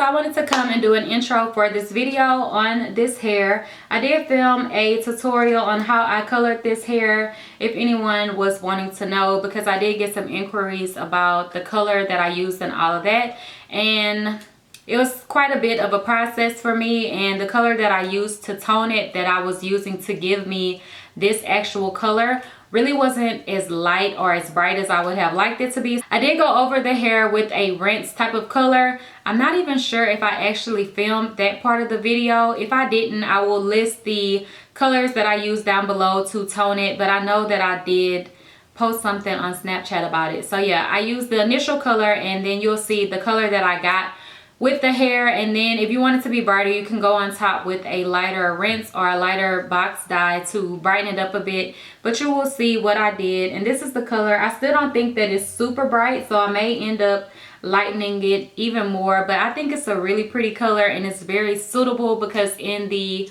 I wanted to come and do an intro for this video on this hair. I did film a tutorial on how I colored this hair, if anyone was wanting to know, because I did get some inquiries about the color that I used and all of that. And it was quite a bit of a process for me, and the color that I used to tone it, that I was using to give me this actual color, really wasn't as light or as bright as I would have liked it to be. I did go over the hair with a rinse type of color. I'm not even sure if I actually filmed that part of the video. If I didn't, I will list the colors that I used down below to tone it, but I know that I did post something on Snapchat about it. So yeah, I used the initial color, and then you'll see the color that I got with the hair. And then if you want it to be brighter, you can go on top with a lighter rinse or a lighter box dye to brighten it up a bit. But you will see what I did, and this is the color. I still don't think that it's super bright, so I may end up lightening it even more, but I think it's a really pretty color, and it's very suitable because in the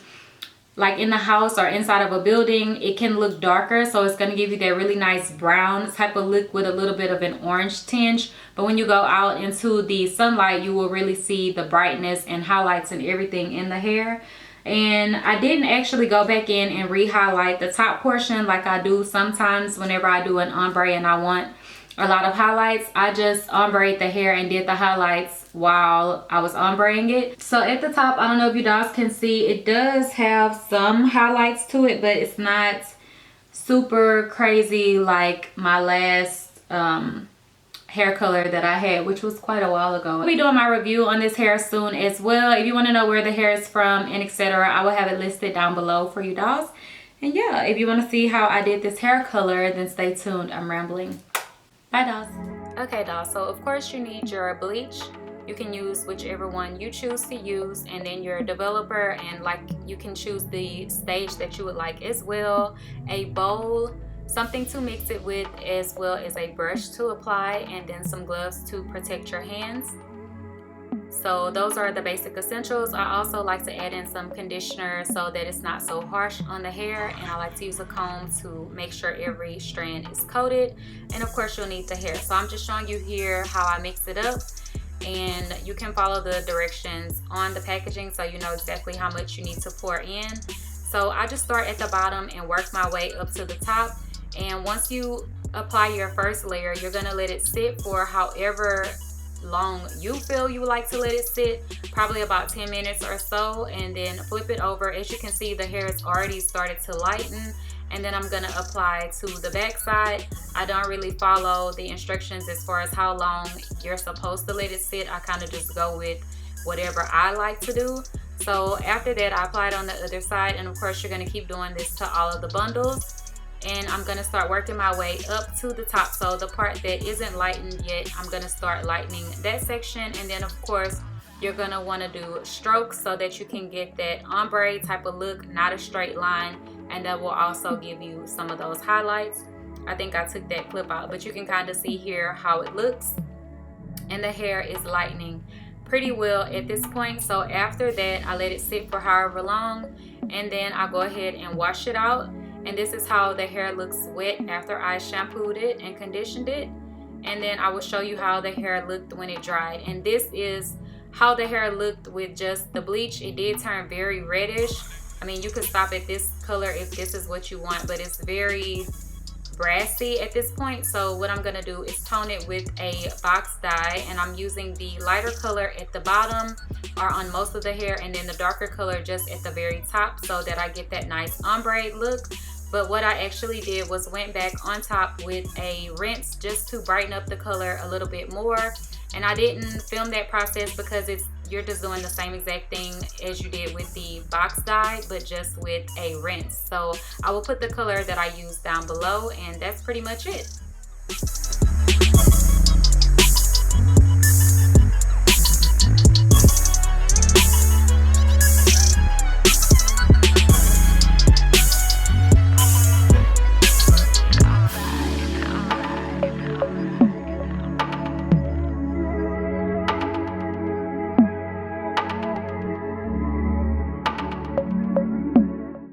house or inside of a building, it can look darker, so it's going to give you that really nice brown type of look with a little bit of an orange tinge. But when you go out into the sunlight, you will really see the brightness and highlights and everything in the hair. And I didn't actually go back in and re-highlight the top portion like I do sometimes whenever I do an ombre and I want a lot of highlights. I just ombre the hair and did the highlights while I was ombreing it. So at the top, I don't know if you guys can see, it does have some highlights to it, but it's not super crazy like my last hair color that I had, which was quite a while ago. I'll be doing my review on this hair soon as well. If you want to know where the hair is from and etc., I will have it listed down below for you dolls. And yeah, if you want to see how I did this hair color, then stay tuned. I'm rambling. Bye dolls. Okay dolls, so of course you need your bleach. You can use whichever one you choose to use, and then your developer, and like you can choose the stage that you would like as well, a bowl, something to mix it with, as well as a brush to apply, and then some gloves to protect your hands. So those are the basic essentials. I also like to add in some conditioner so that it's not so harsh on the hair, and I like to use a comb to make sure every strand is coated. And of course you'll need the hair. So I'm just showing you here how I mix it up, and you can follow the directions on the packaging so you know exactly how much you need to pour in. So I just start at the bottom and work my way up to the top. And once you apply your first layer, you're going to let it sit for however long you feel you would like to let it sit, probably about 10 minutes or so, and then flip it over. As you can see, the hair has already started to lighten, and then I'm going to apply to the back side. I don't really follow the instructions as far as how long you're supposed to let it sit. I kind of just go with whatever I like to do. So after that, I apply it on the other side, and of course you're going to keep doing this to all of the bundles. And I'm going to start working my way up to the top. So the part that isn't lightened yet, I'm going to start lightening that section. And then of course you're going to want to do strokes so that you can get that ombre type of look, not a straight line, and that will also give you some of those highlights. I think I took that clip out, but you can kind of see here how it looks, and the hair is lightening pretty well at this point. So after that, I let it sit for however long, and then I go ahead and wash it out. And this is how the hair looks wet after I shampooed it and conditioned it. And then I will show you how the hair looked when it dried. And this is how the hair looked with just the bleach. It did turn very reddish. I mean, you could stop at this color if this is what you want, but it's very brassy at this point. So what I'm gonna do is tone it with a box dye, and I'm using the lighter color at the bottom or on most of the hair, and then the darker color just at the very top, so that I get that nice ombre look. But what I actually did was went back on top with a rinse just to brighten up the color a little bit more. And I didn't film that process because you're just doing the same exact thing as you did with the box dye, but just with a rinse. So I will put the color that I used down below, and that's pretty much it.